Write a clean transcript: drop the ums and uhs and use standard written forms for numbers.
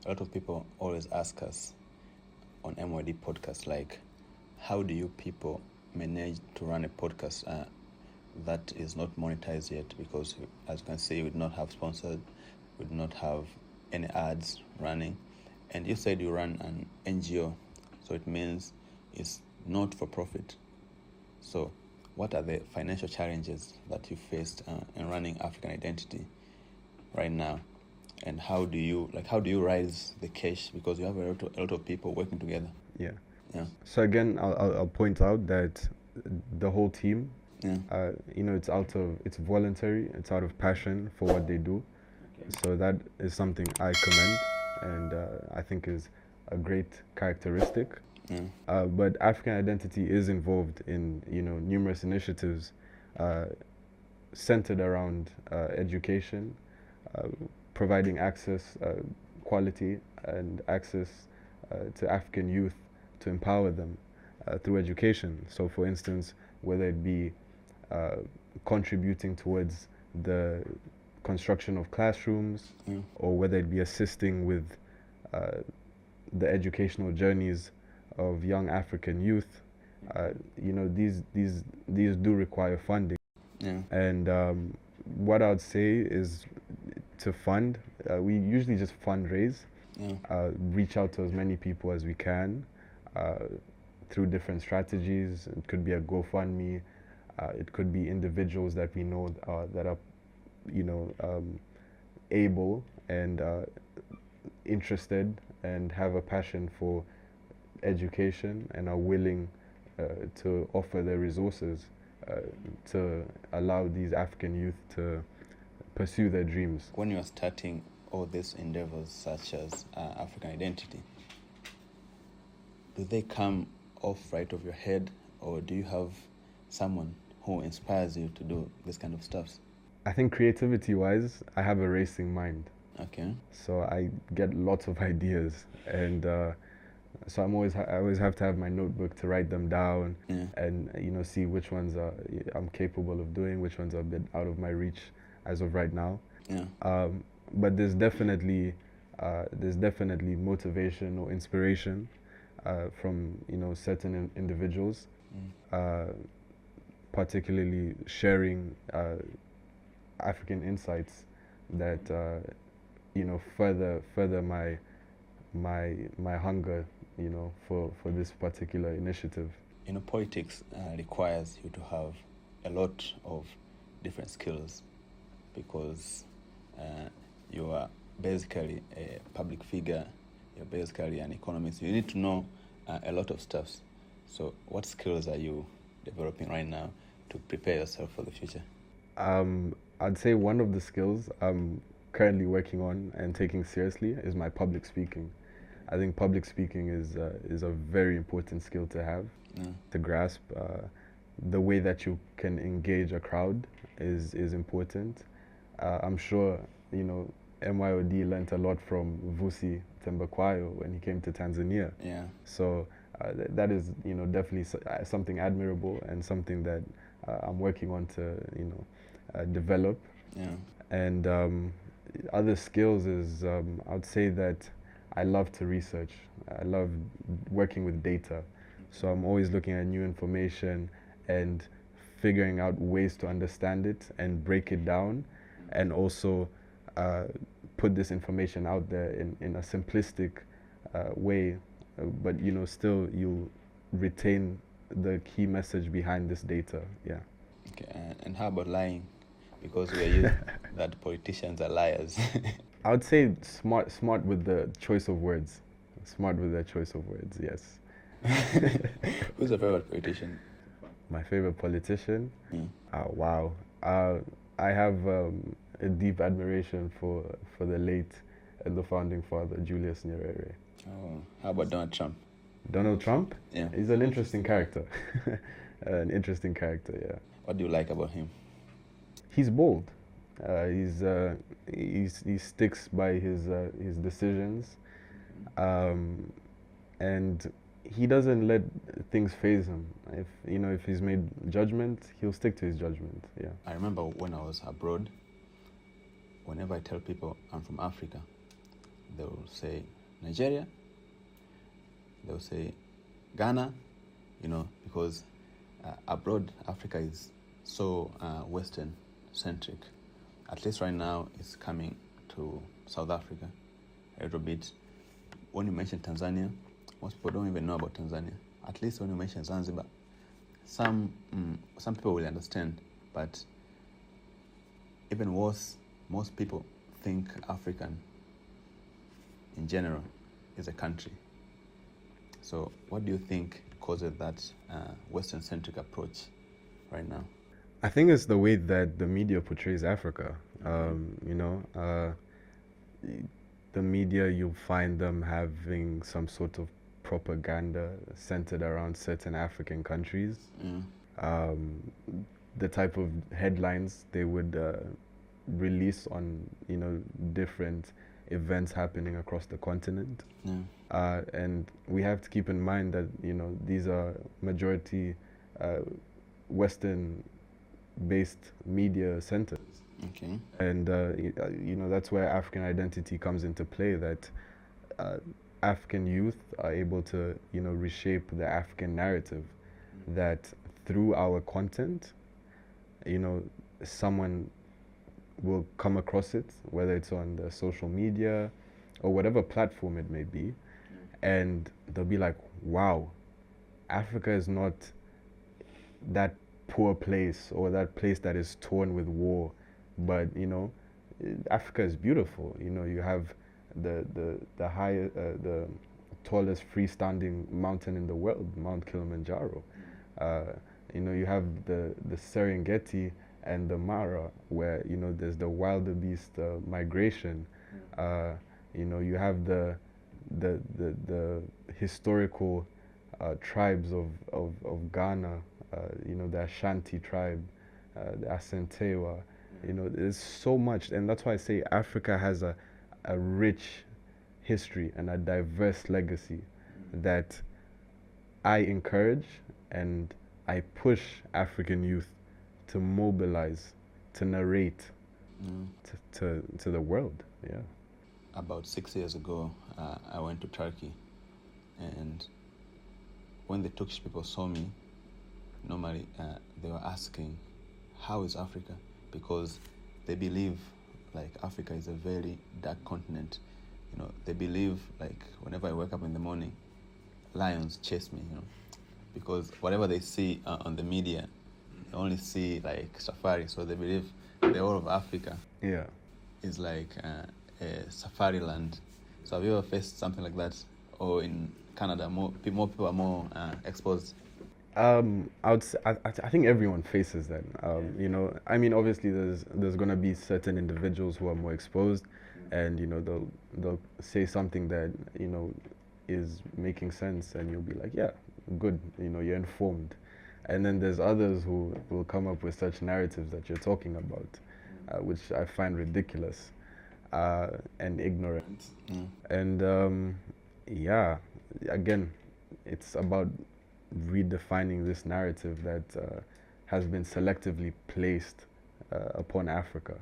A lot of people always ask us on MYD podcast, like, how do you people manage to run a podcast that is not monetized yet? Because, as you can see, we do not have sponsors, we do not have any ads running. And you said you run an NGO, so it means it's not for profit. So what are the financial challenges that you faced in running African Identity right now? And how do you raise the cash, because you have a lot of people working together? Yeah. Yeah. So again, I'll point out that the whole team, it's voluntary, it's out of passion for what they do. Okay. So that is something I commend, and I think is a great characteristic. Yeah. But African Identity is involved in numerous initiatives centered around education, providing access, quality and access to African youth, to empower them through education. So for instance, whether it be contributing towards the construction of classrooms, or whether it be assisting with the educational journeys of young African youth, these do require funding. Yeah. And what I would say is to fund, we usually just fundraise, reach out to as many people as we can through different strategies. It could be a GoFundMe, it could be individuals that we know that are, able and interested and have a passion for education and are willing to offer their resources to allow these African youth to pursue their dreams. When you are starting all these endeavors, such as African Identity, do they come off right of your head, or do you have someone who inspires you to do this kind of stuff? I think creativity-wise, I have a racing mind. Okay. So I get lots of ideas, and so I always have to have my notebook to write them down, and see which ones I'm capable of doing, which ones are a bit out of my reach as of right now. Yeah. But there's definitely motivation or inspiration from certain individuals, particularly sharing African insights that further my hunger for this particular initiative. Politics requires you to have a lot of different skills, because you are basically a public figure, you're basically an economist. You need to know a lot of stuff. So what skills are you developing right now to prepare yourself for the future? I'd say one of the skills I'm currently working on and taking seriously is my public speaking. I think public speaking is a very important skill to have, to grasp. The way that you can engage a crowd is important. I'm sure MYOD learnt a lot from Vusi Tembakwayo when he came to Tanzania. Yeah. So that is definitely something admirable and something that I'm working on to develop. Yeah. And other skills is I'd say that I love to research. I love working with data. So I'm always looking at new information and figuring out ways to understand it and break it down, and also put this information out there in a simplistic way, but still you retain the key message behind this data. Yeah. Okay. And how about lying? Because we are used that politicians are liars. I would say smart with the choice of words. Smart with the choice of words, yes. Who's your favorite politician? My favorite politician? Wow. I have a deep admiration for the late and the founding father, Julius Nyerere. Oh, how about Donald Trump? Donald Trump? Yeah. He's an interesting character. An interesting character, yeah. What do you like about him? He's bold. He sticks by his decisions, and he doesn't let things faze him. If he's made judgment, he'll stick to his judgment. Yeah. I remember when I was abroad, whenever I tell people I'm from Africa, they'll say Nigeria, they'll say Ghana, because abroad Africa is so Western centric. At least right now it's coming to South Africa a little bit. When you mention Tanzania, most people don't even know about Tanzania. At least when you mention Zanzibar, some people will understand, but even worse, most people think African in general is a country. So what do you think causes that Western-centric approach right now? I think it's the way that the media portrays Africa. The media, you'll find them having some sort of propaganda centered around certain African countries. The type of headlines they would release on, different events happening across the continent. And we have to keep in mind that, these are majority Western-based media centers. Okay. And, that's where African identity comes into play, that African youth are able to, reshape the African narrative, that through our content, someone will come across it, whether it's on the social media or whatever platform it may be, and they'll be like, wow, Africa is not that poor place or that place that is torn with war, but Africa is beautiful. You have the tallest freestanding mountain in the world, Mount Kilimanjaro. You have the Serengeti and the Mara, where there's the wildebeest migration. You have the historical tribes of Ghana, the Ashanti tribe, the Asantewa. There's so much, and that's why I say Africa has a rich history and a diverse legacy that I encourage and I push African youth to mobilize, to narrate to the world. Yeah. About 6 years ago, I went to Turkey, and when the Turkish people saw me, normally they were asking, how is Africa? Because they believe like Africa is a very dark continent. They believe like whenever I wake up in the morning, lions chase me, because whatever they see on the media, they only see like safari. So they believe the whole of Africa is like a safari land. So have you ever faced something like that? Or in Canada, more people are more exposed? I think everyone faces that. Obviously there's gonna be certain individuals who are more exposed, and they'll say something that is making sense, and you'll be like, yeah, good, you're informed. And then there's others who will come up with such narratives that you're talking about, which I find ridiculous and ignorant. And again, it's about redefining this narrative that has been selectively placed upon Africa.